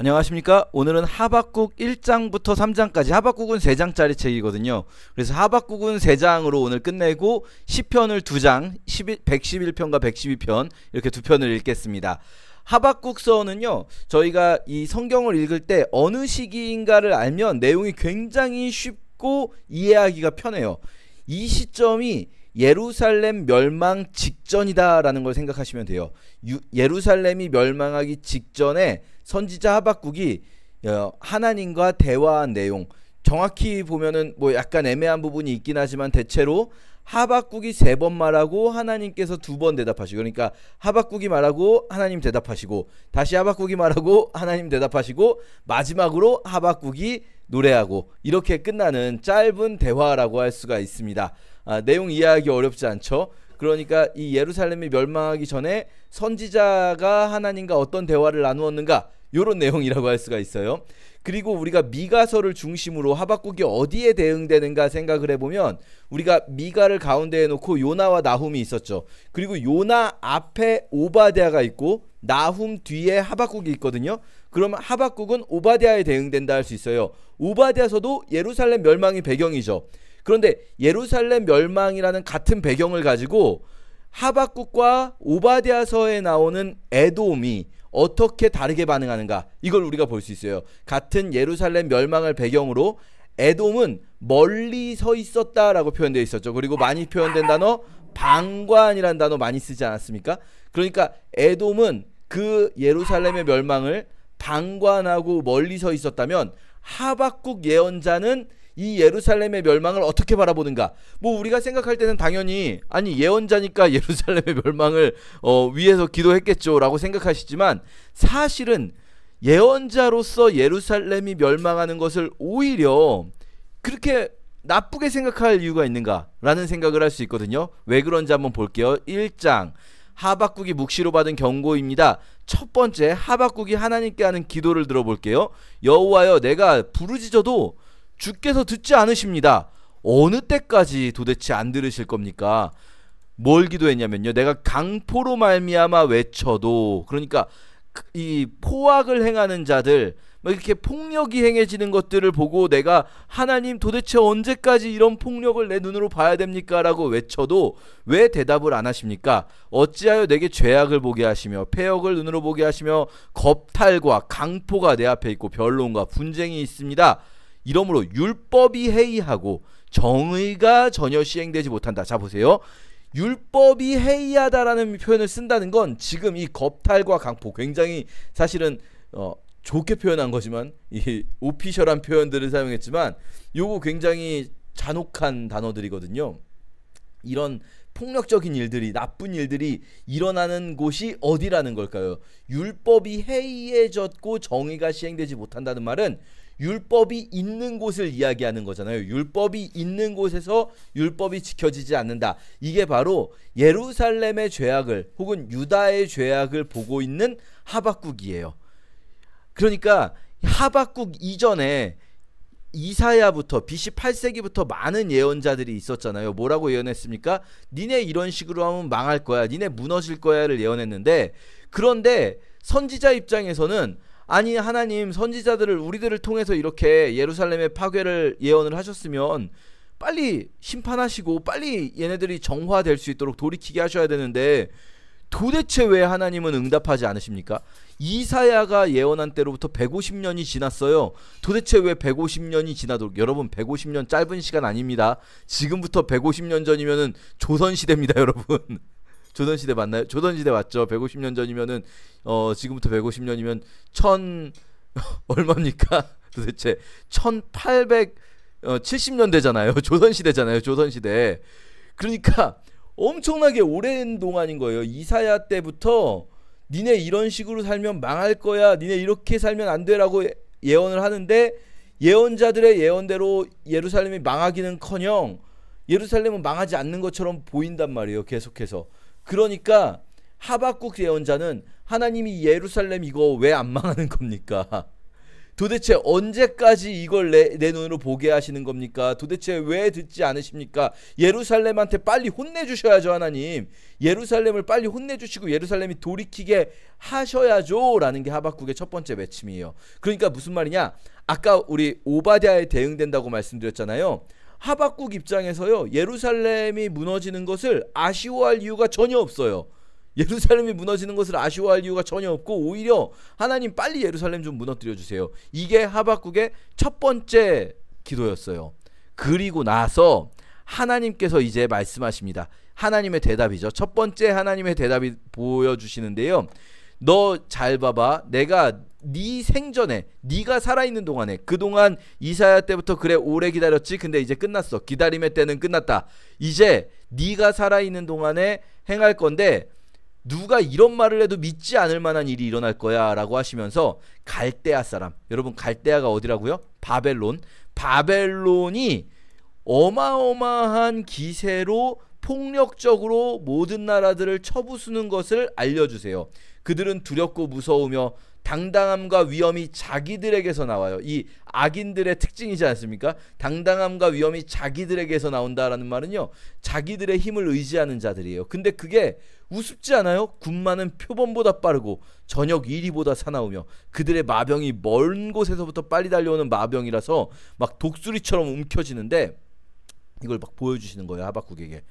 안녕하십니까. 오늘은 하박국 1장부터 3장까지, 하박국은 3장짜리 책이거든요. 그래서 하박국은 3장으로 오늘 끝내고 시편을 2장 111편과 112편 이렇게 2편을 읽겠습니다. 하박국서는요, 저희가 이 성경을 읽을 때 어느 시기인가를 알면 내용이 굉장히 쉽고 이해하기가 편해요. 이 시점이 예루살렘 멸망 직전이다 라는 걸 생각하시면 돼요. 예루살렘이 멸망하기 직전에 선지자 하박국이 하나님과 대화한 내용, 정확히 보면은 뭐 약간 애매한 부분이 있긴 하지만 대체로 하박국이 3번 말하고 하나님께서 2번 대답하시고, 그러니까 하박국이 말하고 하나님 대답하시고, 다시 하박국이 말하고 하나님 대답하시고, 마지막으로 하박국이 노래하고, 이렇게 끝나는 짧은 대화라고 할 수가 있습니다. 내용 이해하기 어렵지 않죠? 그러니까 이 예루살렘이 멸망하기 전에 선지자가 하나님과 어떤 대화를 나누었는가, 이런 내용이라고 할 수가 있어요. 그리고 우리가 미가서를 중심으로 하박국이 어디에 대응되는가 생각을 해보면, 우리가 미가를 가운데에 놓고 요나와 나훔이 있었죠. 그리고 요나 앞에 오바댜가 있고 나훔 뒤에 하박국이 있거든요. 그러면 하박국은 오바댜에 대응된다 할 수 있어요. 오바댜서도 예루살렘 멸망이 배경이죠. 그런데 예루살렘 멸망이라는 같은 배경을 가지고 하박국과 오바댜서에 나오는 에돔이 어떻게 다르게 반응하는가, 이걸 우리가 볼 수 있어요. 같은 예루살렘 멸망을 배경으로 에돔은 멀리 서 있었다라고 표현되어 있었죠. 그리고 많이 표현된 단어 방관이라는 단어 많이 쓰지 않았습니까? 그러니까 에돔은 그 예루살렘의 멸망을 방관하고 멀리 서 있었다면, 하박국 예언자는 이 예루살렘의 멸망을 어떻게 바라보는가? 뭐 우리가 생각할 때는 당연히 아니 예언자니까 예루살렘의 멸망을 위해서 기도했겠죠 라고 생각하시지만, 사실은 예언자로서 예루살렘이 멸망하는 것을 오히려 그렇게 나쁘게 생각할 이유가 있는가 라는 생각을 할 수 있거든요. 왜 그런지 한번 볼게요. 1장 하박국이 묵시로 받은 경고입니다. 첫 번째, 하박국이 하나님께 하는 기도를 들어볼게요. 여호와여, 내가 부르짖어도 주께서 듣지 않으십니다. 어느 때까지 도대체 안 들으실 겁니까? 뭘 기도했냐면요, 내가 강포로 말미암아 외쳐도, 그러니까 이 포악을 행하는 자들, 이렇게 폭력이 행해지는 것들을 보고 내가 하나님 도대체 언제까지 이런 폭력을 내 눈으로 봐야 됩니까? 라고 외쳐도 왜 대답을 안 하십니까? 어찌하여 내게 죄악을 보게 하시며 패역을 눈으로 보게 하시며 겁탈과 강포가 내 앞에 있고 변론과 분쟁이 있습니다. 이러므로 율법이 해이하고 정의가 전혀 시행되지 못한다. 자 보세요. 율법이 해이하다라는 표현을 쓴다는 건 지금 이 겁탈과 강포, 굉장히 사실은 좋게 표현한 거지만 이 오피셜한 표현들을 사용했지만 요거 굉장히 잔혹한 단어들이거든요. 이런 폭력적인 일들이, 나쁜 일들이 일어나는 곳이 어디라는 걸까요? 율법이 해이해졌고 정의가 시행되지 못한다는 말은 율법이 있는 곳을 이야기하는 거잖아요. 율법이 있는 곳에서 율법이 지켜지지 않는다. 이게 바로 예루살렘의 죄악을, 혹은 유다의 죄악을 보고 있는 하박국이에요. 그러니까 하박국 이전에 이사야부터 BC 8세기부터 많은 예언자들이 있었잖아요. 뭐라고 예언했습니까? 니네 이런 식으로 하면 망할 거야, 니네 무너질 거야를 예언했는데, 그런데 선지자 입장에서는 아니 하나님, 선지자들을 우리들을 통해서 이렇게 예루살렘의 파괴를 예언을 하셨으면 빨리 심판하시고 빨리 얘네들이 정화될 수 있도록 돌이키게 하셔야 되는데 도대체 왜 하나님은 응답하지 않으십니까? 이사야가 예언한 때로부터 150년이 지났어요. 도대체 왜 150년이 지나도록, 여러분 150년 짧은 시간 아닙니다. 지금부터 150년 전이면은 조선시대입니다 여러분. 조선시대 맞나요? 조선시대 맞죠? 150년 전이면은 지금부터 150년이면 얼마입니까? 도대체 1870년대잖아요. 조선시대잖아요. 조선시대. 그러니까 엄청나게 오랜 동안인 거예요. 이사야 때부터 니네 이런 식으로 살면 망할 거야, 니네 이렇게 살면 안 돼라고 예언을 하는데, 예언자들의 예언대로 예루살렘이 망하기는커녕 예루살렘은 망하지 않는 것처럼 보인단 말이에요. 계속해서. 그러니까 하박국 예언자는 하나님이 예루살렘 이거 왜 안 망하는 겁니까? 도대체 언제까지 이걸 내 눈으로 보게 하시는 겁니까? 도대체 왜 듣지 않으십니까? 예루살렘한테 빨리 혼내주셔야죠. 하나님, 예루살렘을 빨리 혼내주시고 예루살렘이 돌이키게 하셔야죠 라는 게 하박국의 첫 번째 외침이에요. 그러니까 무슨 말이냐, 아까 우리 오바댜에 대응된다고 말씀드렸잖아요. 하박국 입장에서요, 예루살렘이 무너지는 것을 아쉬워할 이유가 전혀 없어요. 예루살렘이 무너지는 것을 아쉬워할 이유가 전혀 없고, 오히려 하나님 빨리 예루살렘 좀 무너뜨려 주세요. 이게 하박국의 첫 번째 기도였어요. 그리고 나서 하나님께서 이제 말씀하십니다. 하나님의 대답이죠. 첫 번째 하나님의 대답이 보여주시는데요. 너 잘 봐봐. 내가 네 생전에, 네가 살아있는 동안에, 그동안 이사야 때부터 그래 오래 기다렸지. 근데 이제 끝났어. 기다림의 때는 끝났다. 이제 네가 살아있는 동안에 행할 건데, 누가 이런 말을 해도 믿지 않을 만한 일이 일어날 거야 라고 하시면서, 갈대아 사람, 여러분 갈대아가 어디라고요? 바벨론. 바벨론이 어마어마한 기세로 폭력적으로 모든 나라들을 쳐부수는 것을 알려주세요. 그들은 두렵고 무서우며 당당함과 위엄이 자기들에게서 나와요. 이 악인들의 특징이지 않습니까? 당당함과 위엄이 자기들에게서 나온다라는 말은요, 자기들의 힘을 의지하는 자들이에요. 근데 그게 우습지 않아요? 군마는 표범보다 빠르고 저녁 이리보다 사나우며, 그들의 마병이 먼 곳에서부터 빨리 달려오는 마병이라서 막 독수리처럼 움켜쥐는데, 이걸 막 보여주시는 거예요. 하박국에게.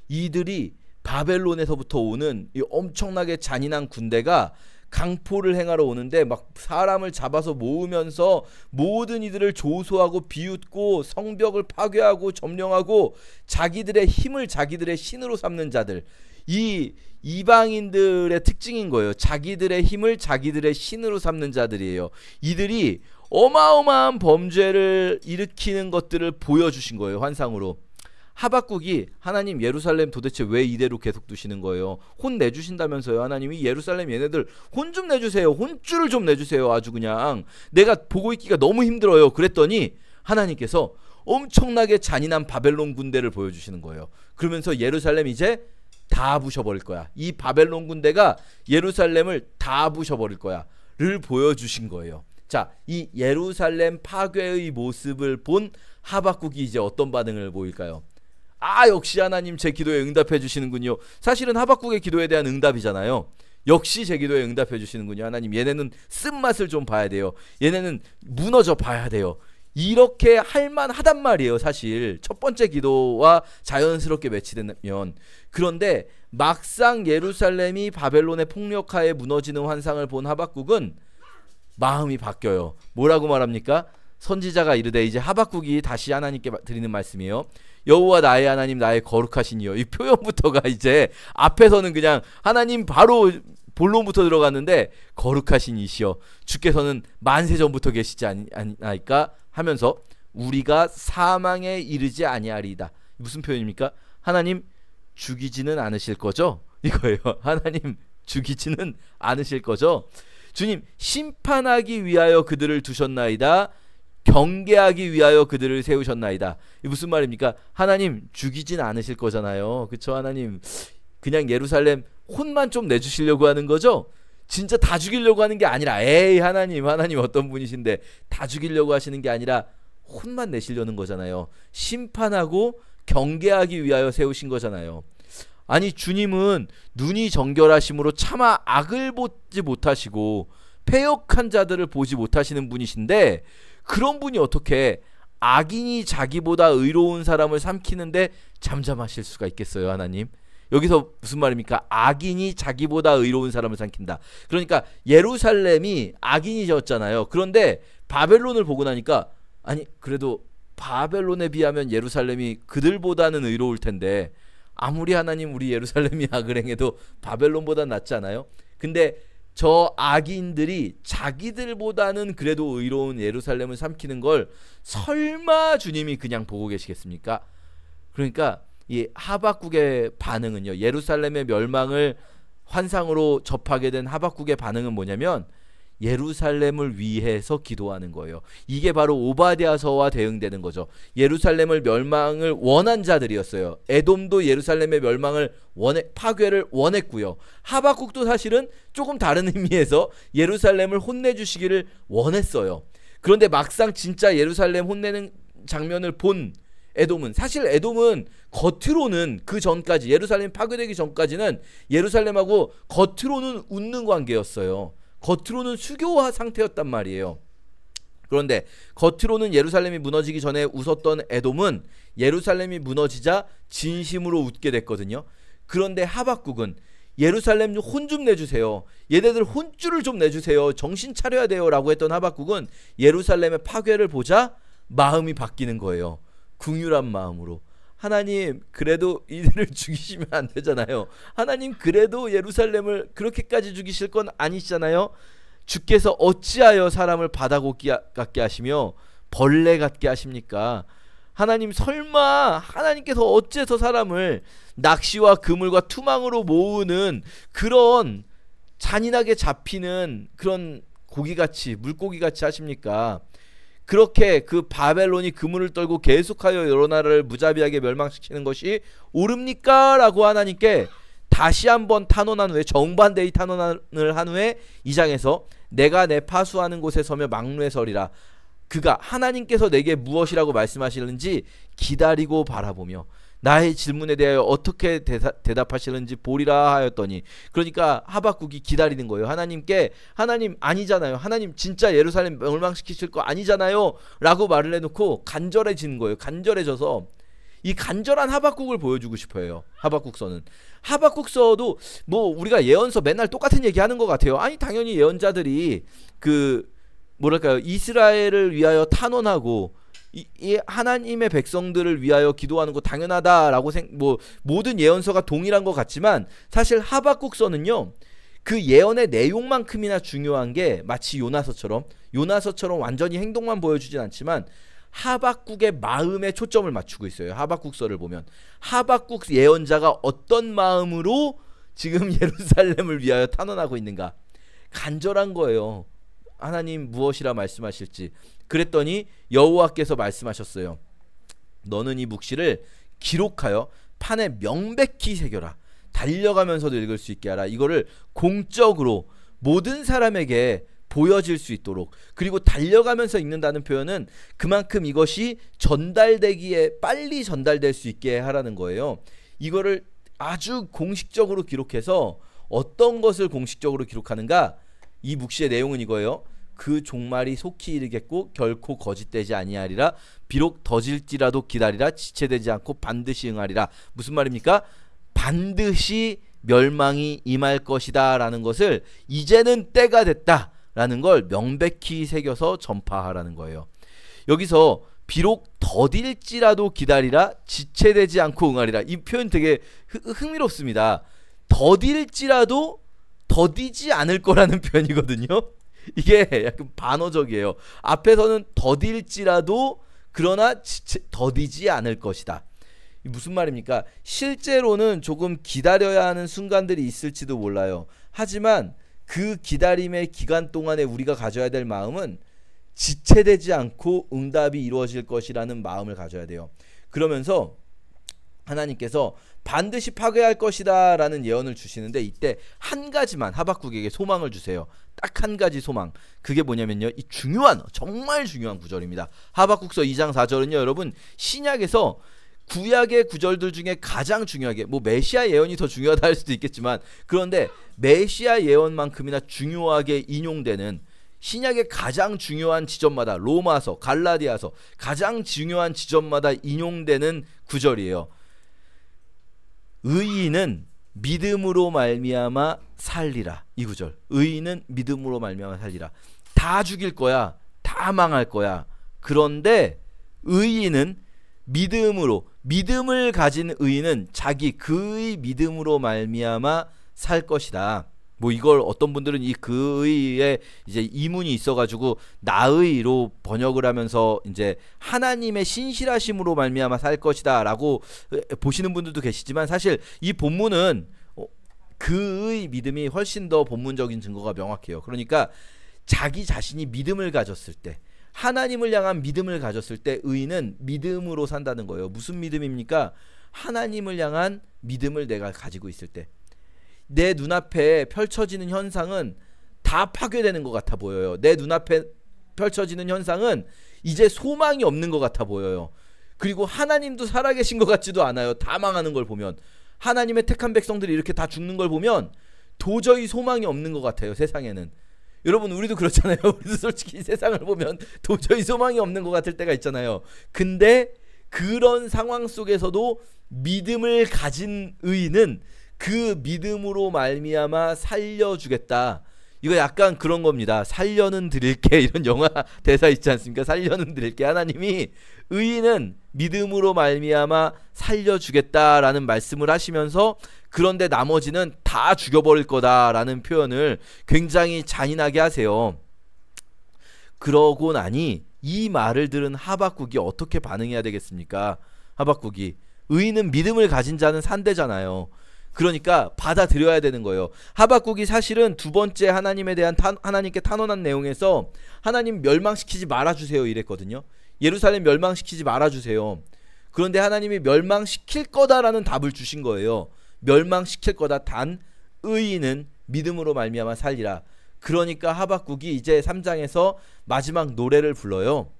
이들이 바벨론에서부터 오는 이 엄청나게 잔인한 군대가 강포를 행하러 오는데, 막 사람을 잡아서 모으면서 모든 이들을 조소하고 비웃고 성벽을 파괴하고 점령하고 자기들의 힘을 자기들의 신으로 삼는 자들, 이 이방인들의 특징인 거예요. 자기들의 힘을 자기들의 신으로 삼는 자들이에요. 이들이 어마어마한 범죄를 일으키는 것들을 보여주신 거예요. 환상으로. 하박국이, 하나님 예루살렘 도대체 왜 이대로 계속 두시는 거예요? 혼 내주신다면서요. 하나님이 예루살렘 얘네들 혼 좀 내주세요. 혼줄을 좀 내주세요. 아주 그냥 내가 보고 있기가 너무 힘들어요. 그랬더니 하나님께서 엄청나게 잔인한 바벨론 군대를 보여주시는 거예요. 그러면서 예루살렘 이제 다 부셔버릴 거야. 이 바벨론 군대가 예루살렘을 다 부셔버릴 거야 를 보여주신 거예요. 자, 이 예루살렘 파괴의 모습을 본 하박국이 이제 어떤 반응을 보일까요? 아, 역시 하나님 제 기도에 응답해 주시는군요. 사실은 하박국의 기도에 대한 응답이잖아요. 역시 제 기도에 응답해 주시는군요. 하나님, 얘네는 쓴맛을 좀 봐야 돼요. 얘네는 무너져 봐야 돼요. 이렇게 할만하단 말이에요. 사실 첫 번째 기도와 자연스럽게 매치되면. 그런데 막상 예루살렘이 바벨론의 폭력하에 무너지는 환상을 본 하박국은 마음이 바뀌어요. 뭐라고 말합니까? 선지자가 이르되, 이제 하박국이 다시 하나님께 드리는 말씀이에요. 여호와 나의 하나님, 나의 거룩하신 이여. 이 표현부터가 이제 앞에서는 그냥 하나님 바로 본론부터 들어갔는데, 거룩하신 이시여, 주께서는 만세 전부터 계시지 아니하니까 하면서 우리가 사망에 이르지 아니하리이다. 무슨 표현입니까? 하나님 죽이지는 않으실 거죠? 이거예요. 하나님 죽이지는 않으실 거죠? 주님 심판하기 위하여 그들을 두셨나이다. 경계하기 위하여 그들을 세우셨나이다. 이 무슨 말입니까? 하나님 죽이진 않으실 거잖아요. 그쵸? 하나님 그냥 예루살렘 혼만 좀 내주시려고 하는 거죠? 진짜 다 죽이려고 하는 게 아니라, 에이 하나님 어떤 분이신데 다 죽이려고 하시는 게 아니라 혼만 내시려는 거잖아요. 심판하고 경계하기 위하여 세우신 거잖아요. 아니, 주님은 눈이 정결하심으로 차마 악을 보지 못하시고 패역한 자들을 보지 못하시는 분이신데, 그런 분이 어떻게 악인이 자기보다 의로운 사람을 삼키는데 잠잠하실 수가 있겠어요? 하나님, 여기서 무슨 말입니까? 악인이 자기보다 의로운 사람을 삼킨다. 그러니까 예루살렘이 악인이었잖아요. 그런데 바벨론을 보고 나니까, 아니 그래도 바벨론에 비하면 예루살렘이 그들보다는 의로울 텐데, 아무리 하나님 우리 예루살렘이 악을 행해도 바벨론보다 낫지 않아요? 근데 저 악인들이 자기들보다는 그래도 의로운 예루살렘을 삼키는 걸 설마 주님이 그냥 보고 계시겠습니까? 그러니까 이 하박국의 반응은요, 예루살렘의 멸망을 환상으로 접하게 된 하박국의 반응은 뭐냐면, 예루살렘을 위해서 기도하는 거예요. 이게 바로 오바댜서와 대응되는 거죠. 예루살렘을 멸망을 원한 자들이었어요. 에돔도 예루살렘의 멸망을 파괴를 원했고요. 하박국도 사실은 조금 다른 의미에서 예루살렘을 혼내주시기를 원했어요. 그런데 막상 진짜 예루살렘 혼내는 장면을 본 에돔은, 사실 에돔은 겉으로는 그 전까지, 예루살렘 파괴되기 전까지는 예루살렘하고 겉으로는 웃는 관계였어요. 겉으로는 수교화 상태였단 말이에요. 그런데 겉으로는 예루살렘이 무너지기 전에 웃었던 에돔은 예루살렘이 무너지자 진심으로 웃게 됐거든요. 그런데 하박국은 예루살렘 혼 좀 내주세요, 얘네들 혼줄을 좀 내주세요, 정신 차려야 돼요 라고 했던 하박국은 예루살렘의 파괴를 보자 마음이 바뀌는 거예요. 긍휼한 마음으로. 하나님, 그래도 이들을 죽이시면 안 되잖아요. 하나님, 그래도 예루살렘을 그렇게까지 죽이실 건 아니시잖아요. 주께서 어찌하여 사람을 바다고기 같게 하시며 벌레 같게 하십니까? 하나님, 설마 하나님께서 어째서 사람을 낚시와 그물과 투망으로 모으는 그런 잔인하게 잡히는 그런 고기같이, 물고기같이 하십니까? 그렇게 그 바벨론이 그물을 떨고 계속하여 여러 나라를 무자비하게 멸망시키는 것이 옳습니까? 라고 하나님께 다시 한번 탄원한 후에, 정반대의 탄원을 한 후에 2장에서 내가 내 파수하는 곳에 서며 막루에 서리라. 그가, 하나님께서 내게 무엇이라고 말씀하시는지 기다리고 바라보며 나의 질문에 대하여 어떻게 대답하시는지 보리라 하였더니, 그러니까 하박국이 기다리는 거예요. 하나님께, 하나님 아니잖아요, 하나님 진짜 예루살렘 멸망시키실 거 아니잖아요 라고 말을 해놓고 간절해지는 거예요. 간절해져서 이 간절한 하박국을 보여주고 싶어요. 하박국서는, 하박국서도 뭐 우리가 예언서 맨날 똑같은 얘기 하는 것 같아요. 아니, 당연히 예언자들이 그 뭐랄까요, 이스라엘을 위하여 탄원하고 이 하나님의 백성들을 위하여 기도하는 거 당연하다라고 뭐 모든 예언서가 동일한 것 같지만, 사실 하박국서는요, 그 예언의 내용만큼이나 중요한 게 마치 요나서처럼 완전히 행동만 보여주진 않지만 하박국의 마음에 초점을 맞추고 있어요. 하박국서를 보면 하박국 예언자가 어떤 마음으로 지금 예루살렘을 위하여 탄원하고 있는가, 간절한 거예요. 하나님 무엇이라 말씀하실지. 그랬더니 여호와께서 말씀하셨어요. 너는 이 묵시를 기록하여 판에 명백히 새겨라. 달려가면서도 읽을 수 있게 하라. 이거를 공적으로 모든 사람에게 보여질 수 있도록. 그리고 달려가면서 읽는다는 표현은 그만큼 이것이 전달되기에 빨리 전달될 수 있게 하라는 거예요. 이거를 아주 공식적으로 기록해서, 어떤 것을 공식적으로 기록하는가? 이 묵시의 내용은 이거예요. 그 종말이 속히 이르겠고 결코 거짓되지 아니하리라. 비록 더질지라도 기다리라. 지체되지 않고 반드시 응하리라. 무슨 말입니까? 반드시 멸망이 임할 것이다 라는 것을, 이제는 때가 됐다 라는 걸 명백히 새겨서 전파하라는 거예요. 여기서 비록 더딜지라도 기다리라, 지체되지 않고 응하리라, 이 표현 되게 흥미롭습니다. 더딜지라도 더디지 않을 거라는 표현이거든요. 이게 약간 반어적이에요. 앞에서는 더딜지라도, 그러나 더디지 않을 것이다. 무슨 말입니까? 실제로는 조금 기다려야 하는 순간들이 있을지도 몰라요. 하지만 그 기다림의 기간 동안에 우리가 가져야 될 마음은 지체되지 않고 응답이 이루어질 것이라는 마음을 가져야 돼요. 그러면서 하나님께서 반드시 파괴할 것이다 라는 예언을 주시는데, 이때 한 가지만 하박국에게 소망을 주세요. 딱 한 가지 소망. 그게 뭐냐면요, 이 중요한, 정말 중요한 구절입니다. 하박국서 2장 4절은요 여러분, 신약에서 구약의 구절들 중에 가장 중요하게, 뭐 메시아 예언이 더 중요하다 할 수도 있겠지만, 그런데 메시아 예언만큼이나 중요하게 인용되는 신약의 가장 중요한 지점마다, 로마서, 갈라디아서 가장 중요한 지점마다 인용되는 구절이에요. 의인은 믿음으로 말미암아 살리라. 이 구절, 의인은 믿음으로 말미암아 살리라. 다 죽일 거야, 다 망할 거야. 그런데 의인은 믿음으로, 믿음을 가진 의인은 자기 그의 믿음으로 말미암아 살 것이다. 뭐 이걸 어떤 분들은 이 그의에 이제 이문이 있어가지고 나의로 번역을 하면서 이제 하나님의 신실하심으로 말미암아 살 것이다라고 보시는 분들도 계시지만, 사실 이 본문은 그의 믿음이 훨씬 더 본문적인 증거가 명확해요. 그러니까 자기 자신이 믿음을 가졌을 때, 하나님을 향한 믿음을 가졌을 때 의인은 믿음으로 산다는 거예요. 무슨 믿음입니까? 하나님을 향한 믿음을 내가 가지고 있을 때, 내 눈앞에 펼쳐지는 현상은 다 파괴되는 것 같아 보여요. 내 눈앞에 펼쳐지는 현상은 이제 소망이 없는 것 같아 보여요. 그리고 하나님도 살아계신 것 같지도 않아요. 다 망하는 걸 보면, 하나님의 택한 백성들이 이렇게 다 죽는 걸 보면 도저히 소망이 없는 것 같아요. 세상에는. 여러분, 우리도 그렇잖아요. 우리도 솔직히 세상을 보면 도저히 소망이 없는 것 같을 때가 있잖아요. 근데 그런 상황 속에서도 믿음을 가진 의인은 그 믿음으로 말미암아 살려주겠다. 이거 약간 그런 겁니다. 살려는 드릴게, 이런 영화 대사 있지 않습니까? 살려는 드릴게. 하나님이 의인은 믿음으로 말미암아 살려주겠다라는 말씀을 하시면서, 그런데 나머지는 다 죽여버릴 거다라는 표현을 굉장히 잔인하게 하세요. 그러고 나니 이 말을 들은 하박국이 어떻게 반응해야 되겠습니까? 하박국이, 의인은 믿음을 가진 자는 산대잖아요. 그러니까 받아들여야 되는 거예요. 하박국이 사실은 두 번째 하나님에 대한 하나님께 탄원한 내용에서 하나님 멸망시키지 말아주세요 이랬거든요. 예루살렘 멸망시키지 말아주세요. 그런데 하나님이 멸망시킬 거다라는 답을 주신 거예요. 멸망시킬 거다. 단 의인은 믿음으로 말미암아 살리라. 그러니까 하박국이 이제 3장에서 마지막 노래를 불러요.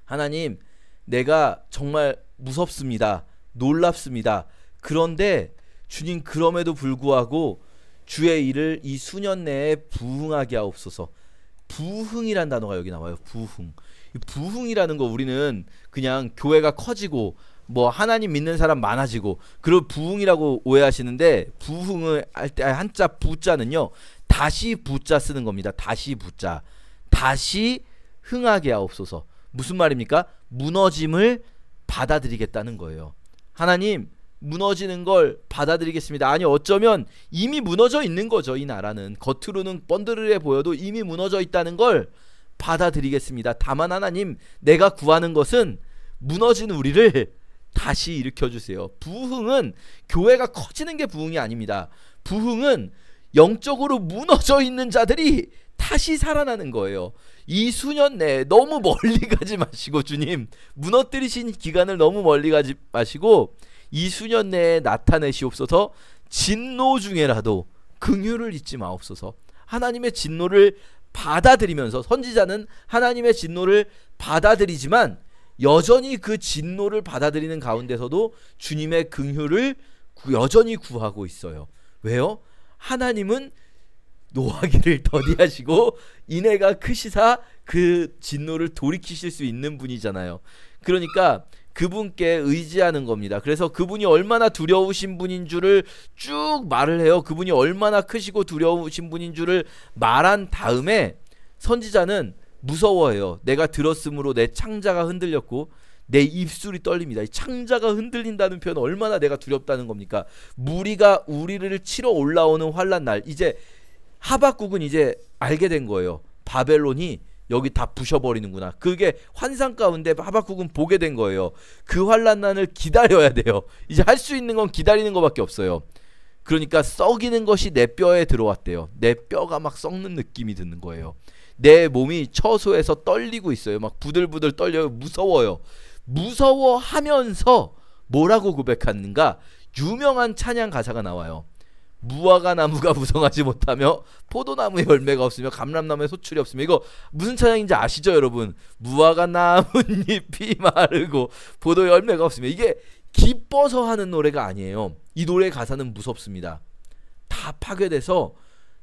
하나님, 내가 정말 무섭습니다. 놀랍습니다. 그런데 주님, 그럼에도 불구하고 주의 일을 이 수년 내에 부흥하게 하옵소서. 부흥이란 단어가 여기 나와요. 부흥. 이 부흥이라는 거 우리는 그냥 교회가 커지고 뭐 하나님 믿는 사람 많아지고 그걸 부흥이라고 오해하시는데, 부흥을 할 때 한자 부자는요, 다시 부자 쓰는 겁니다. 다시 부자. 다시 흥하게 하옵소서. 무슨 말입니까? 무너짐을 받아들이겠다는 거예요. 하나님, 무너지는 걸 받아들이겠습니다. 아니, 어쩌면 이미 무너져 있는 거죠. 이 나라는 겉으로는 번드르르해 보여도 이미 무너져 있다는 걸 받아들이겠습니다. 다만 하나님, 내가 구하는 것은 무너진 우리를 다시 일으켜주세요. 부흥은 교회가 커지는 게 부흥이 아닙니다. 부흥은 영적으로 무너져 있는 자들이 다시 살아나는 거예요. 이 수년 내에 너무 멀리 가지 마시고, 주님, 무너뜨리신 기간을 너무 멀리 가지 마시고 이 수년 내에 나타내시옵소서. 진노 중에라도 긍휼을 잊지 마옵소서. 하나님의 진노를 받아들이면서, 선지자는 하나님의 진노를 받아들이지만 여전히 그 진노를 받아들이는 가운데서도 주님의 긍휼을 여전히 구하고 있어요. 왜요? 하나님은 노하기를 더디하시고 인애가 크시사 그 진노를 돌이키실 수 있는 분이잖아요. 그러니까 그분께 의지하는 겁니다. 그래서 그분이 얼마나 두려우신 분인 줄을 쭉 말을 해요. 그분이 얼마나 크시고 두려우신 분인 줄을 말한 다음에 선지자는 무서워해요. 내가 들었으므로 내 창자가 흔들렸고 내 입술이 떨립니다. 이 창자가 흔들린다는 표현은 얼마나 내가 두렵다는 겁니까? 무리가 우리를 치러 올라오는 환난 날, 이제 하박국은 이제 알게 된 거예요. 바벨론이 여기 다 부셔버리는구나. 그게 환상 가운데 하박국은 보게 된 거예요. 그 환난을 기다려야 돼요. 이제 할 수 있는 건 기다리는 것밖에 없어요. 그러니까 썩이는 것이 내 뼈에 들어왔대요. 내 뼈가 막 썩는 느낌이 드는 거예요. 내 몸이 처소에서 떨리고 있어요. 막 부들부들 떨려요. 무서워요. 무서워하면서 뭐라고 고백하는가? 유명한 찬양 가사가 나와요. 무화과 나무가 무성하지 못하며 포도나무에 열매가 없으며 감람나무에 소출이 없으며. 이거 무슨 찬양인지 아시죠, 여러분? 무화과 나뭇잎이 마르고 포도 열매가 없으며. 이게 기뻐서 하는 노래가 아니에요. 이 노래 가사는 무섭습니다. 다 파괴돼서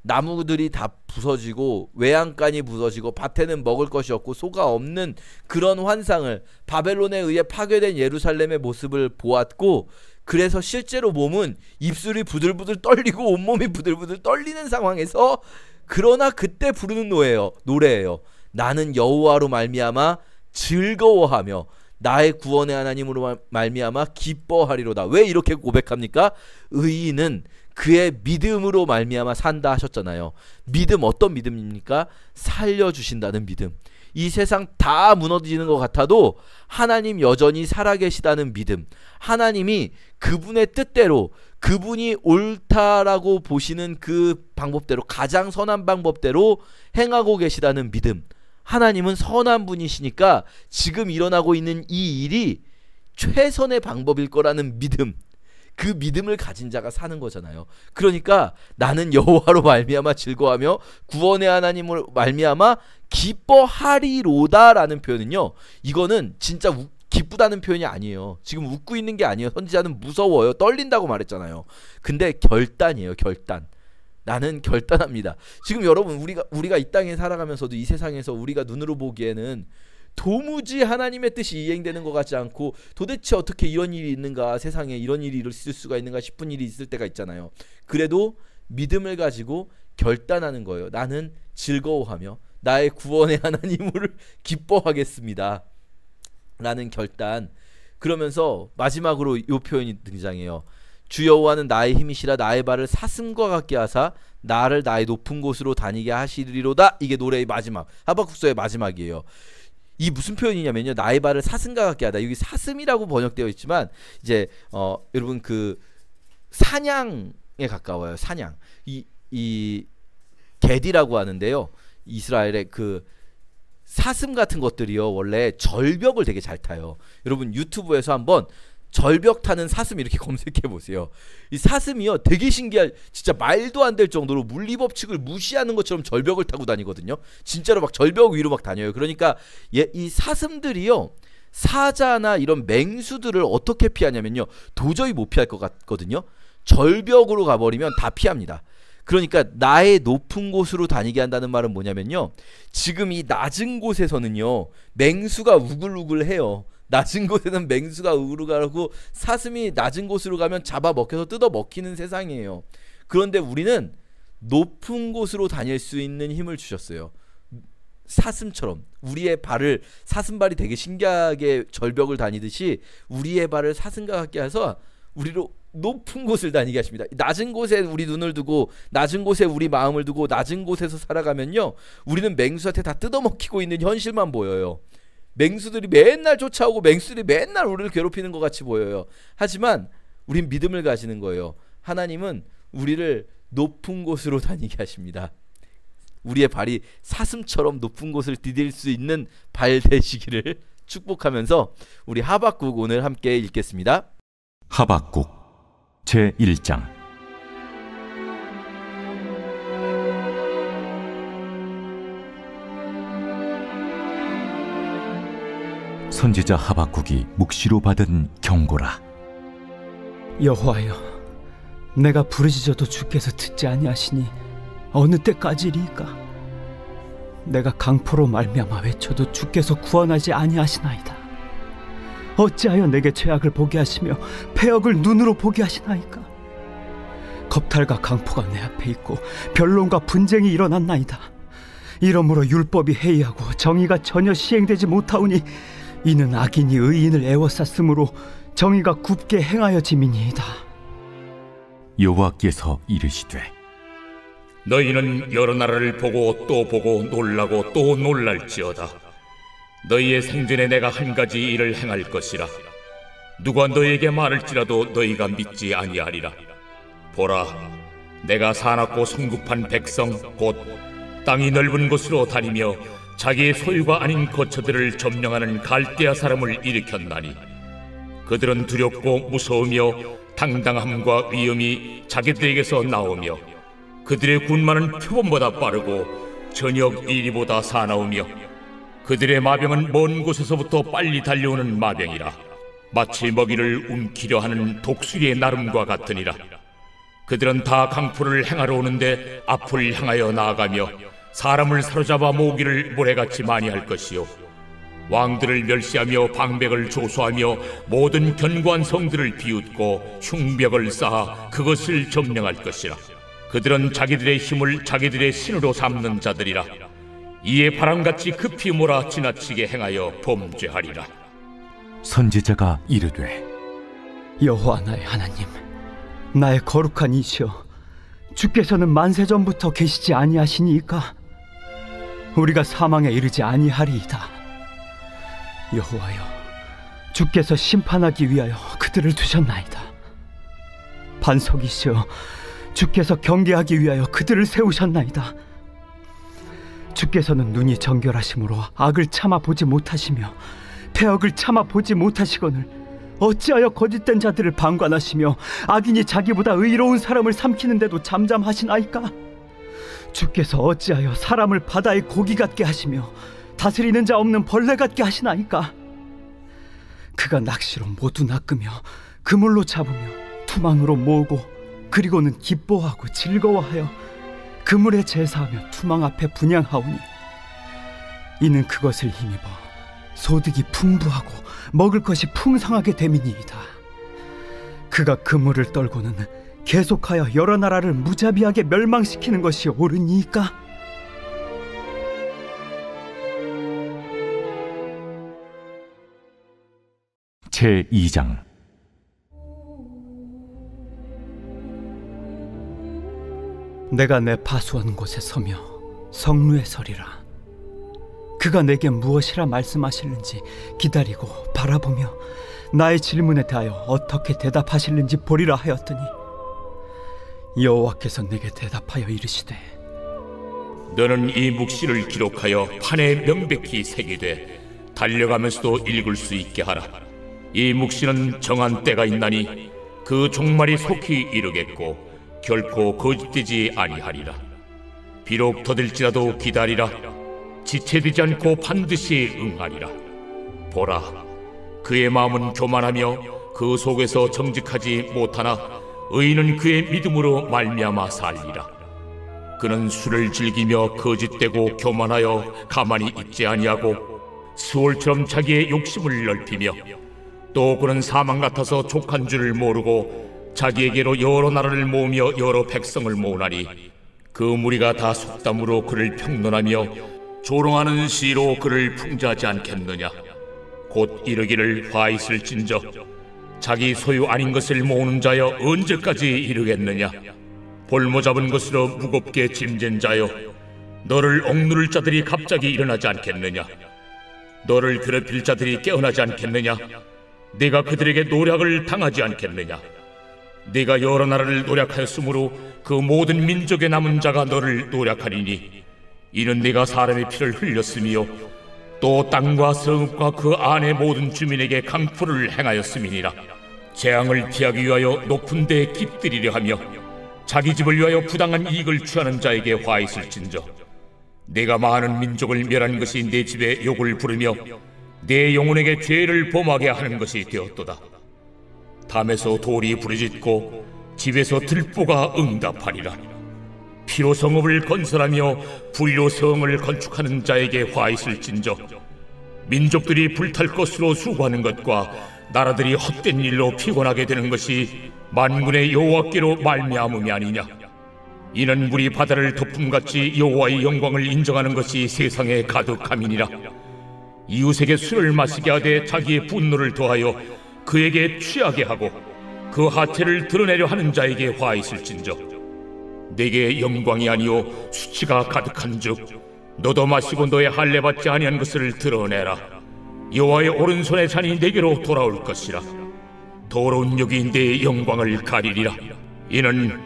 나무들이 다 부서지고 외양간이 부서지고 밭에는 먹을 것이 없고 소가 없는 그런 환상을, 바벨론에 의해 파괴된 예루살렘의 모습을 보았고, 그래서 실제로 몸은 입술이 부들부들 떨리고 온몸이 부들부들 떨리는 상황에서, 그러나 그때 부르는 노래예요. 나는 여호와로 말미암아 즐거워하며 나의 구원의 하나님으로 말미암아 기뻐하리로다. 왜 이렇게 고백합니까? 의인은 그의 믿음으로 말미암아 산다 하셨잖아요. 믿음, 어떤 믿음입니까? 살려주신다는 믿음. 이 세상 다 무너지는 것 같아도 하나님 여전히 살아계시다는 믿음. 하나님이 그분의 뜻대로, 그분이 옳다라고 보시는 그 방법대로, 가장 선한 방법대로 행하고 계시다는 믿음. 하나님은 선한 분이시니까 지금 일어나고 있는 이 일이 최선의 방법일 거라는 믿음. 그 믿음을 가진 자가 사는 거잖아요. 그러니까 나는 여호와로 말미암아 즐거워하며 구원의 하나님으로 말미암아 기뻐하리로다라는 표현은요, 이거는 진짜 기쁘다는 표현이 아니에요. 지금 웃고 있는 게 아니에요. 선지자는 무서워요. 떨린다고 말했잖아요. 근데 결단이에요. 결단. 나는 결단합니다. 지금 여러분, 우리가 이 땅에 살아가면서도 이 세상에서 우리가 눈으로 보기에는 도무지 하나님의 뜻이 이행되는 것 같지 않고, 도대체 어떻게 이런 일이 있는가, 세상에 이런 일이 있을 수가 있는가 싶은 일이 있을 때가 있잖아요. 그래도 믿음을 가지고 결단하는 거예요. 나는 즐거워하며 나의 구원의 하나님을 기뻐하겠습니다 라는 결단. 그러면서 마지막으로 이 표현이 등장해요. 주 여호와는 나의 힘이시라 나의 발을 사슴과 같게 하사 나를 나의 높은 곳으로 다니게 하시리로다. 이게 노래의 마지막, 하박국서의 마지막이에요. 이 무슨 표현이냐면요, 나의 발을 사슴과 같게 하다. 여기 사슴이라고 번역되어 있지만 이제 여러분 그 사냥에 가까워요. 사냥. 이 게디라고 하는데요, 이스라엘의 그 사슴 같은 것들이요, 원래 절벽을 되게 잘 타요. 여러분 유튜브에서 한번 절벽 타는 사슴 이렇게 검색해 보세요. 이 사슴이요, 되게 신기할, 진짜 말도 안 될 정도로 물리법칙을 무시하는 것처럼 절벽을 타고 다니거든요. 진짜로 막 절벽 위로 막 다녀요. 그러니까 이 사슴들이요, 사자나 이런 맹수들을 어떻게 피하냐면요, 도저히 못 피할 것 같거든요. 절벽으로 가버리면 다 피합니다. 그러니까 나의 높은 곳으로 다니게 한다는 말은 뭐냐면요, 지금 이 낮은 곳에서는요 맹수가 우글우글해요. 낮은 곳에는 맹수가 우글우글하고 사슴이 낮은 곳으로 가면 잡아먹혀서 뜯어먹히는 세상이에요. 그런데 우리는 높은 곳으로 다닐 수 있는 힘을 주셨어요. 사슴처럼 우리의 발을, 사슴발이 되게 신기하게 절벽을 다니듯이 우리의 발을 사슴과 같게 해서 우리로 높은 곳을 다니게 하십니다. 낮은 곳에 우리 눈을 두고, 낮은 곳에 우리 마음을 두고, 낮은 곳에서 살아가면요, 우리는 맹수한테 다 뜯어먹히고 있는 현실만 보여요. 맹수들이 맨날 쫓아오고 맹수들이 맨날 우리를 괴롭히는 것 같이 보여요. 하지만 우린 믿음을 가지는 거예요. 하나님은 우리를 높은 곳으로 다니게 하십니다. 우리의 발이 사슴처럼 높은 곳을 디딜 수 있는 발 되시기를 축복하면서 우리 하박국 오늘 함께 읽겠습니다. 하박국 제1장. 선지자 하박국이 묵시로 받은 경고라. 여호와여, 내가 부르짖어도 주께서 듣지 아니하시니 어느 때까지리이까? 내가 강포로 말미암아 외쳐도 주께서 구원하지 아니하시나이다. 어찌하여 내게 죄악을 보게 하시며 패역을 눈으로 보게 하시나이까? 겁탈과 강포가 내 앞에 있고 변론과 분쟁이 일어났나이다. 이러므로 율법이 해이하고 정의가 전혀 시행되지 못하오니 이는 악인이 의인을 애워쌌으므로 정의가 굽게 행하여짐이니이다. 여호와께서 이르시되, 너희는 여러 나라를 보고 또 보고 놀라고 또 놀랄지어다. 너희의 생전에 내가 한 가지 일을 행할 것이라. 누가 너희에게 말할지라도 너희가 믿지 아니하리라. 보라, 내가 사납고 성급한 백성 곧 땅이 넓은 곳으로 다니며 자기의 소유가 아닌 거처들을 점령하는 갈대아 사람을 일으켰나니 그들은 두렵고 무서우며 당당함과 위엄이 자기들에게서 나오며 그들의 군마는 표범보다 빠르고 저녁 이리보다 사나우며 그들의 마병은 먼 곳에서부터 빨리 달려오는 마병이라. 마치 먹이를 움키려 하는 독수리의 나름과 같으니라. 그들은 다 강포를 행하러 오는데 앞을 향하여 나아가며 사람을 사로잡아 모으기를 모래같이 많이 할 것이요, 왕들을 멸시하며 방백을 조소하며 모든 견고한 성들을 비웃고 흉벽을 쌓아 그것을 점령할 것이라. 그들은 자기들의 힘을 자기들의 신으로 삼는 자들이라. 이에 바람같이 급히 몰아 지나치게 행하여 범죄하리라. 선지자가 이르되, 여호와 나의 하나님, 나의 거룩한 이시여, 주께서는 만세전부터 계시지 아니하시니이까? 우리가 사망에 이르지 아니하리이다. 여호와여, 주께서 심판하기 위하여 그들을 두셨나이다. 반석이시여, 주께서 경계하기 위하여 그들을 세우셨나이다. 주께서는 눈이 정결하심으로 악을 참아 보지 못하시며 패역을 참아 보지 못하시거늘 어찌하여 거짓된 자들을 방관하시며 악인이 자기보다 의로운 사람을 삼키는데도 잠잠하시나이까? 주께서 어찌하여 사람을 바다의 고기 같게 하시며 다스리는 자 없는 벌레 같게 하시나이까? 그가 낚시로 모두 낚으며 그물로 잡으며 투망으로 모으고 그리고는 기뻐하고 즐거워하여 그물에 제사하며 투망 앞에 분향하오니 이는 그것을 힘입어 소득이 풍부하고 먹을 것이 풍성하게 됨이니이다. 그가 그물을 떨고는 계속하여 여러 나라를 무자비하게 멸망시키는 것이 옳으니까? 제2장. 내가 내 파수한 곳에 서며 성루에 서리라. 그가 내게 무엇이라 말씀하실는지 기다리고 바라보며 나의 질문에 대하여 어떻게 대답하실는지 보리라 하였더니 여호와께서 내게 대답하여 이르시되 너는 이 묵시를 기록하여 판에 명백히 새기되 달려가면서도 읽을 수 있게 하라. 이 묵시는 정한 때가 있나니 그 종말이 속히 이르겠고 결코 거짓되지 아니하리라. 비록 더딜지라도 기다리라. 지체되지 않고 반드시 응하리라. 보라, 그의 마음은 교만하며 그 속에서 정직하지 못하나 의인은 그의 믿음으로 말미암아 살리라. 그는 술을 즐기며 거짓되고 교만하여 가만히 있지 아니하고 수월처럼 자기의 욕심을 넓히며 또 그는 사망 같아서 족한 줄을 모르고 자기에게로 여러 나라를 모으며 여러 백성을 모으나니 그 무리가 다 속담으로 그를 평론하며 조롱하는 시로 그를 풍자하지 않겠느냐. 곧 이르기를 화 있을진저 자기 소유 아닌 것을 모으는 자여 언제까지 이르겠느냐. 볼모 잡은 것으로 무겁게 짐진 자여 너를 억누를 자들이 갑자기 일어나지 않겠느냐. 너를 괴롭힐 자들이 깨어나지 않겠느냐. 네가 그들에게 노략을 당하지 않겠느냐. 네가 여러 나라를 노략하였으므로 그 모든 민족의 남은 자가 너를 노략하리니 이는 네가 사람의 피를 흘렸으며 또 땅과 성읍과 그 안의 모든 주민에게 강포를 행하였음이니라. 재앙을 피하기 위하여 높은 데에 깃들이려 하며 자기 집을 위하여 부당한 이익을 취하는 자에게 화 있을진저 네가 많은 민족을 멸한 것이 내 집에 욕을 부르며 내 영혼에게 죄를 범하게 하는 것이 되었도다. 담에서 돌이 부르짖고 집에서 들보가 응답하리라. 피로 성읍을 건설하며 불로 성을 건축하는 자에게 화 있을진저 민족들이 불탈 것으로 수고하는 것과 나라들이 헛된 일로 피곤하게 되는 것이 만군의 여호와께로 말미암음이 아니냐. 이는 물이 바다를 덮음같이 여호와의 영광을 인정하는 것이 세상에 가득함이니라. 이웃에게 술을 마시게 하되 자기의 분노를 더하여 그에게 취하게 하고 그 하체를 드러내려 하는 자에게 화 있을진저 내게 영광이 아니요 수치가 가득한즉 너도 마시고 너의 할례 받지 아니한 것을 드러내라. 여호와의 오른손의 잔이 내게로 돌아올 것이라. 더러운 역이 내 영광을 가리리라. 이는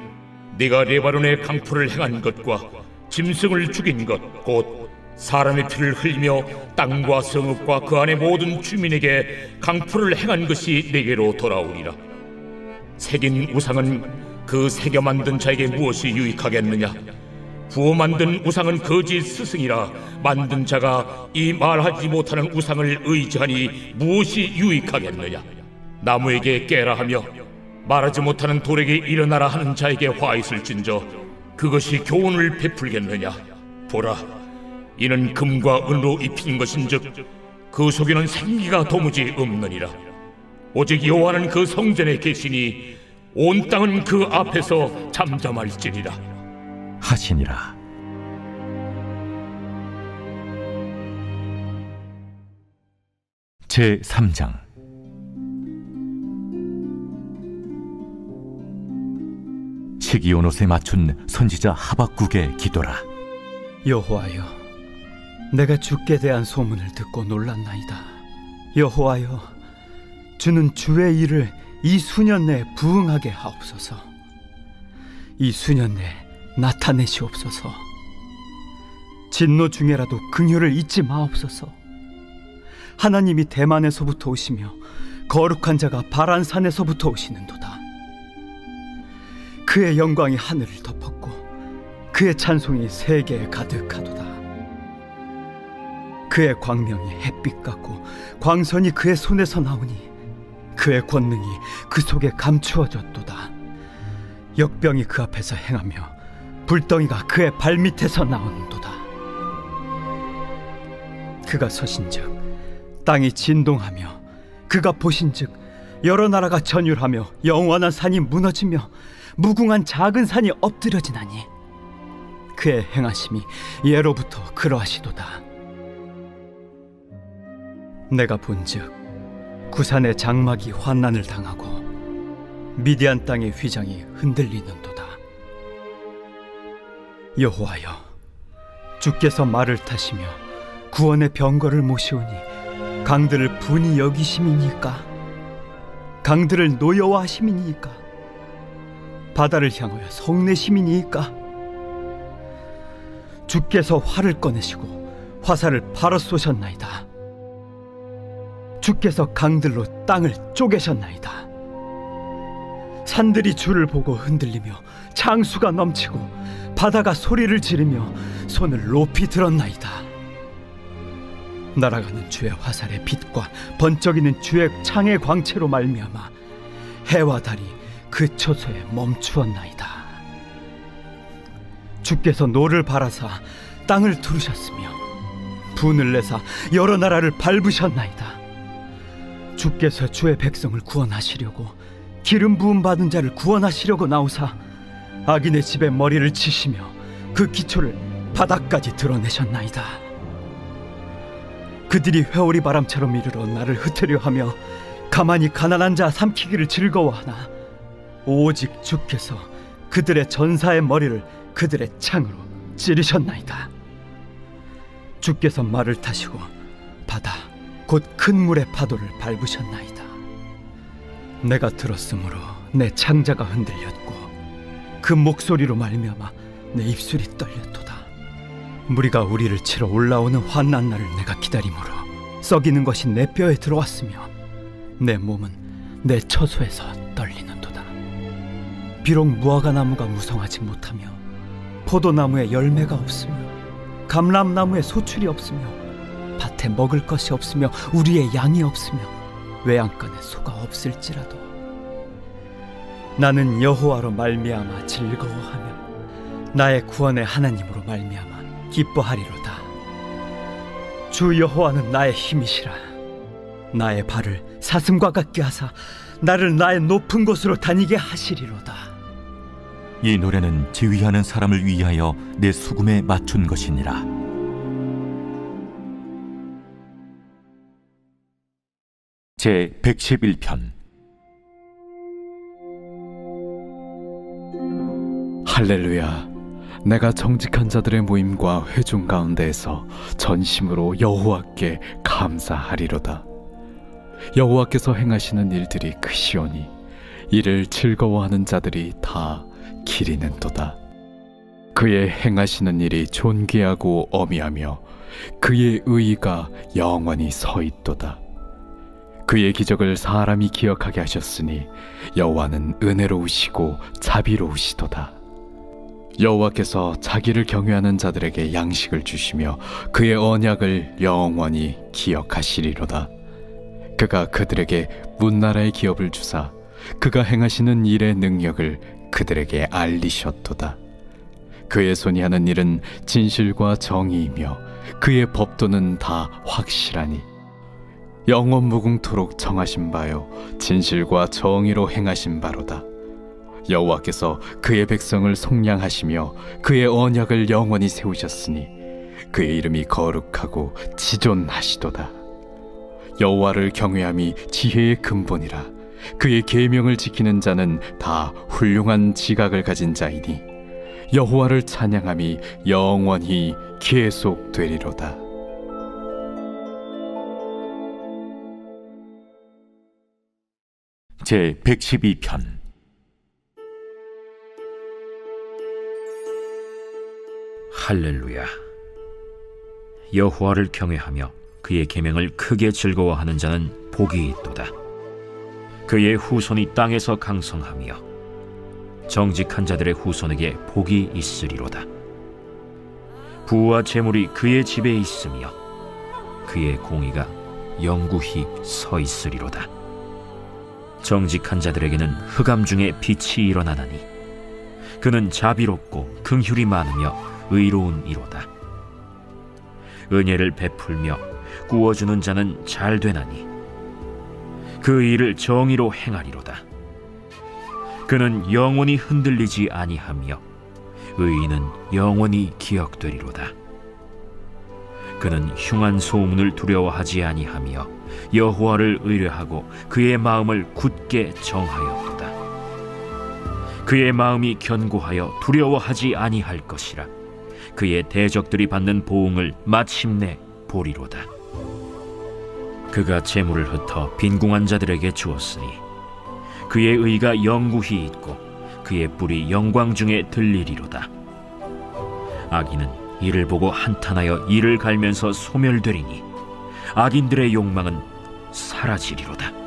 네가 레바논의 강포를 행한 것과 짐승을 죽인 것 곧 사람의 피를 흘리며 땅과 성읍과 그 안의 모든 주민에게 강포를 행한 것이 내게로 돌아오리라. 새긴 우상은 그 새겨 만든 자에게 무엇이 유익하겠느냐. 부어 만든 우상은 거짓 스승이라. 만든 자가 이 말하지 못하는 우상을 의지하니 무엇이 유익하겠느냐. 나무에게 깨라 하며 말하지 못하는 돌에게 일어나라 하는 자에게 화 있을진저 그것이 교훈을 베풀겠느냐. 보라, 이는 금과 은으로 입힌 것인즉 그 속에는 생기가 도무지 없느니라. 오직 여호와는 그 성전에 계시니 온 땅은 그 앞에서 잠잠할지니라 하시니라. 제3장. 시기온 옷에 맞춘 선지자 하박국의 기도라. 여호와여, 내가 주께 대한 소문을 듣고 놀랐나이다. 여호와여, 주는 주의 일을 이 수년 내에 부응하게 하옵소서. 이 수년 내에 나타내시옵소서. 진노 중에라도 긍휼을 잊지 마옵소서. 하나님이 대만에서부터 오시며 거룩한 자가 바란 산에서부터 오시는도다. 그의 영광이 하늘을 덮었고 그의 찬송이 세계에 가득하도다. 그의 광명이 햇빛 같고 광선이 그의 손에서 나오니 그의 권능이 그 속에 감추어졌도다. 역병이 그 앞에서 행하며 불덩이가 그의 발밑에서 나오는도다. 그가 서신즉 땅이 진동하며 그가 보신즉 여러 나라가 전율하며 영원한 산이 무너지며 무궁한 작은 산이 엎드려지나니 그의 행하심이 예로부터 그러하시도다. 내가 본즉 구산의 장막이 환난을 당하고 미디안 땅의 휘장이 흔들리는도다. 여호와여, 주께서 말을 타시며 구원의 병거를 모시오니 강들을 분이 여기심이니까? 강들을 노여워하심이니까? 바다를 향하여 성내심이니까? 주께서 활을 꺼내시고 화살을 바로 쏘셨나이다. 주께서 강들로 땅을 쪼개셨나이다. 산들이 주를 보고 흔들리며 창수가 넘치고 바다가 소리를 지르며 손을 높이 들었나이다. 날아가는 주의 화살의 빛과 번쩍이는 주의 창의 광채로 말미암아 해와 달이 그 초소에 멈추었나이다. 주께서 노를 바라사 땅을 두르셨으며 분을 내사 여러 나라를 밟으셨나이다. 주께서 주의 백성을 구원하시려고 기름 부음 받은 자를 구원하시려고 나오사 악인의 집에 머리를 치시며 그 기초를 바닥까지 드러내셨나이다. 그들이 회오리 바람처럼 이르러 나를 흩으려 하며 가만히 가난한 자 삼키기를 즐거워하나 오직 주께서 그들의 전사의 머리를 그들의 창으로 찌르셨나이다. 주께서 말을 타시고 바다 곧 큰 물의 파도를 밟으셨나이다. 내가 들었으므로 내 창자가 흔들렸고 그 목소리로 말미암아 내 입술이 떨렸도다. 무리가 우리를 치러 올라오는 환난 날을 내가 기다림으로 썩이는 것이 내 뼈에 들어왔으며 내 몸은 내 처소에서 떨리는도다. 비록 무화과나무가 무성하지 못하며 포도나무에 열매가 없으며 감람나무에 소출이 없으며 밭에 먹을 것이 없으며 우리의 양이 없으며 외양간에 소가 없을지라도 나는 여호와로 말미암아 즐거워하며 나의 구원의 하나님으로 말미암아 기뻐하리로다. 주 여호와는 나의 힘이시라. 나의 발을 사슴과 같게 하사 나를 나의 높은 곳으로 다니게 하시리로다. 이 노래는 지휘하는 사람을 위하여 내 수금에 맞춘 것이니라. 제 111편. 할렐루야. 내가 정직한 자들의 모임과 회중 가운데에서 전심으로 여호와께 감사하리로다. 여호와께서 행하시는 일들이 크시오니 이를 즐거워하는 자들이 다 기리는도다. 그의 행하시는 일이 존귀하고 어미하며 그의 의의가 영원히 서있도다. 그의 기적을 사람이 기억하게 하셨으니 여호와는 은혜로우시고 자비로우시도다. 여호와께서 자기를 경외하는 자들에게 양식을 주시며 그의 언약을 영원히 기억하시리로다. 그가 그들에게 문나라의 기업을 주사 그가 행하시는 일의 능력을 그들에게 알리셨도다. 그의 손이 하는 일은 진실과 정의이며 그의 법도는 다 확실하니 영원 무궁토록 정하신 바요 진실과 정의로 행하신 바로다. 여호와께서 그의 백성을 속량하시며 그의 언약을 영원히 세우셨으니 그의 이름이 거룩하고 지존하시도다. 여호와를 경외함이 지혜의 근본이라. 그의 계명을 지키는 자는 다 훌륭한 지각을 가진 자이니 여호와를 찬양함이 영원히 계속되리로다. 제 112편. 할렐루야. 여호와를 경외하며 그의 계명을 크게 즐거워하는 자는 복이 있도다. 그의 후손이 땅에서 강성하며 정직한 자들의 후손에게 복이 있으리로다. 부와 재물이 그의 집에 있으며 그의 공의가 영구히 서 있으리로다. 정직한 자들에게는 흑암 중에 빛이 일어나나니 그는 자비롭고 긍휼이 많으며 의로운 이로다. 은혜를 베풀며 구워주는 자는 잘 되나니 그 일을 정의로 행하리로다. 그는 영원히 흔들리지 아니하며 의인은 영원히 기억되리로다. 그는 흉한 소문을 두려워하지 아니하며 여호와를 의뢰하고 그의 마음을 굳게 정하였도다. 그의 마음이 견고하여 두려워하지 아니할 것이라. 그의 대적들이 받는 보응을 마침내 보리로다. 그가 재물을 흩어 빈궁한 자들에게 주었으니 그의 의가 영구히 있고 그의 뿔이 영광 중에 들리리로다. 악인은 이를 보고 한탄하여 이를 갈면서 소멸되리니 악인들의 욕망은 사라지리로다.